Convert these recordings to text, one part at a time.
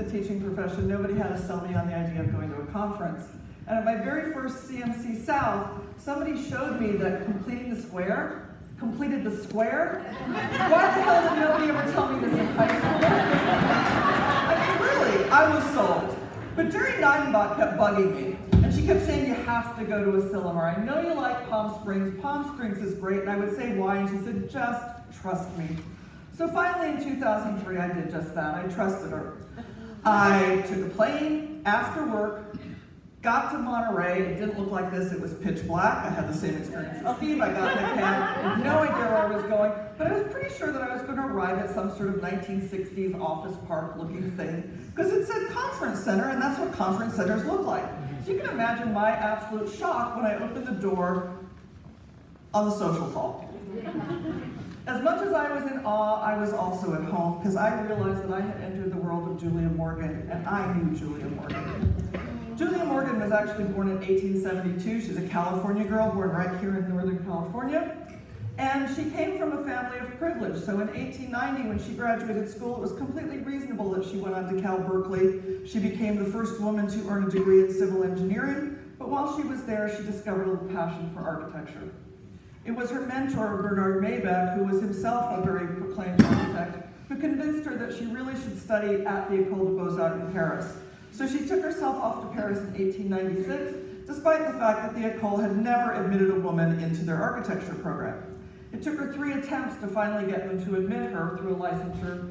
the teaching profession, nobody had to sell me on the idea of going to a conference. And at my very first CMC South, somebody showed me that completed the square. Why the hell did nobody ever tell me this in high school? I mean, really, I was sold. But Jerry Neidenbach kept bugging me, and she kept saying, you have to go to Asilomar. I know you like Palm Springs. Palm Springs is great. And I would say, why? And she said, just trust me. So finally in 2003, I did just that. I trusted her. I took a plane after work, got to Monterey. It didn't look like this. It was pitch black. I had the same experience as Steve. I got in a cab, had no idea where I was going, but I was pretty sure that I was going to arrive at some sort of 1960s office park looking thing, because it said conference center, and that's what conference centers look like. So you can imagine my absolute shock when I opened the door on the social hall. As much as I was in awe, I was also at home, because I realized that I had entered the world of Julia Morgan, and I knew Julia Morgan. Julia Morgan was actually born in 1872. She's a California girl, born right here in Northern California. And she came from a family of privilege. So in 1890, when she graduated school, it was completely reasonable that she went on to Cal Berkeley. She became the first woman to earn a degree in civil engineering. But while she was there, she discovered a passion for architecture. It was her mentor, Bernard Maybach, who was himself a very proclaimed architect, who convinced her that she really should study at the École des Beaux-Arts in Paris. So she took herself off to Paris in 1896, despite the fact that the École had never admitted a woman into their architecture program. It took her 3 attempts to finally get them to admit her through a licensure,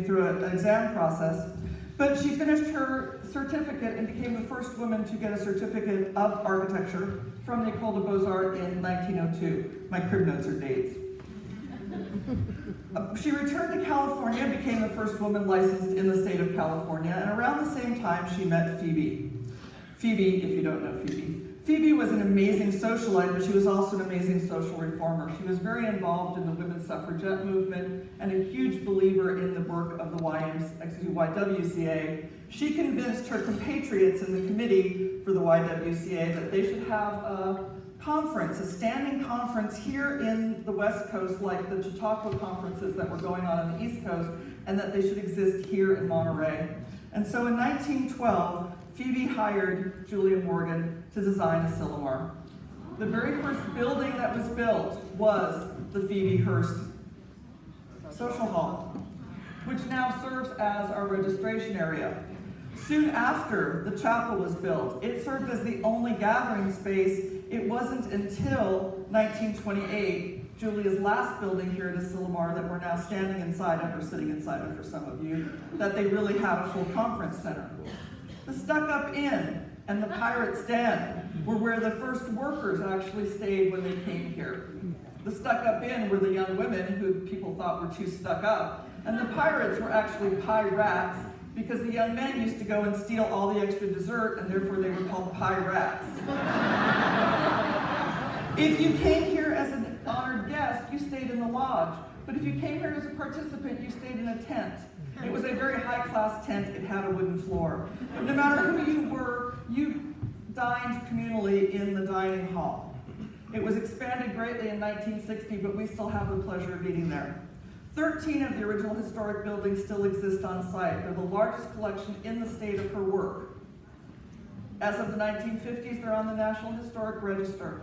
through an exam process. But she finished her certificate and became the first woman to get a certificate of architecture from the École des Beaux-Arts in 1902. My crib notes are dates. She returned to California, became the first woman licensed in the state of California, and around the same time she met Phoebe. Phoebe, if you don't know Phoebe. Phoebe was an amazing socialite, but she was also an amazing social reformer. She was very involved in the women's suffragette movement and a huge believer in the work of the YWCA. She convinced her compatriots in the committee for the YWCA that they should have a conference, a standing conference here in the West Coast, like the Chautauqua conferences that were going on the East Coast, and that they should exist here in Monterey. And so in 1912, Phoebe hired Julia Morgan to design Asilomar. The very first building that was built was the Phoebe Hearst Social Hall, which now serves as our registration area. Soon after the chapel was built, it served as the only gathering space. It wasn't until 1928, Julia's last building here at Asilomar that we're now standing inside of, or sitting inside of for some of you, that they really had a full conference center. The Stuck-Up Inn and the Pirate's Den were where the first workers actually stayed when they came here. The Stuck-Up Inn were the young women who people thought were too stuck up, and the pirates were actually pie-rats, because the young men used to go and steal all the extra dessert, and therefore they were called pie-rats. If you came here as an honored guest, you stayed in the lodge. But if you came here as a participant, you stayed in a tent. It was a very high-class tent. It had a wooden floor. But no matter who you were, you dined communally in the dining hall. It was expanded greatly in 1960, but we still have the pleasure of eating there. 13 of the original historic buildings still exist on site. They're the largest collection in the state of her work. As of the 1950s, they're on the National Historic Register.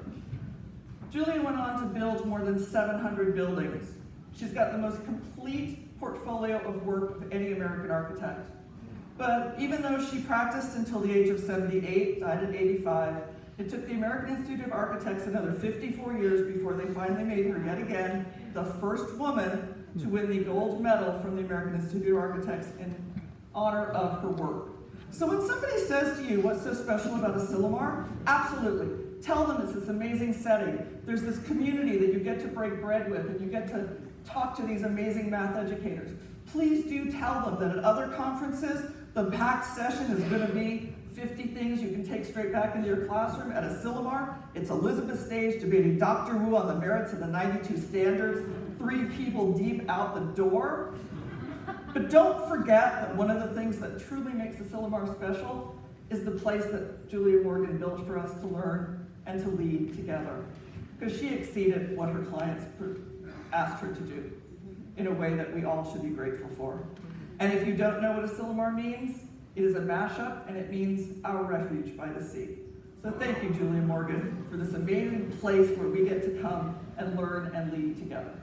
Julia went on to build more than 700 buildings. She's got the most complete portfolio of work of any American architect. But even though she practiced until the age of 78, died at 85, it took the American Institute of Architects another 54 years before they finally made her yet again the first woman to win the gold medal from the American Institute of Architects in honor of her work. So when somebody says to you, what's so special about Asilomar? Absolutely. Tell them it's this amazing setting. There's this community that you get to break bread with, and you get to talk to these amazing math educators. Please do tell them that at other conferences, the packed session is going to be 50 things you can take straight back into your classroom. At Asilomar, it's Elizabeth Stage debating Dr. Wu on the merits of the 92 standards, 3 people deep out the door. But don't forget that one of the things that truly makes Asilomar special is the place that Julia Morgan built for us to learn and to lead together. Because she exceeded what her clients asked her to do in a way that we all should be grateful for. And if you don't know what Asilomar means, it is a mashup, and it means Our Refuge by the Sea. So thank you, Julia Morgan, for this amazing place where we get to come and learn and lead together.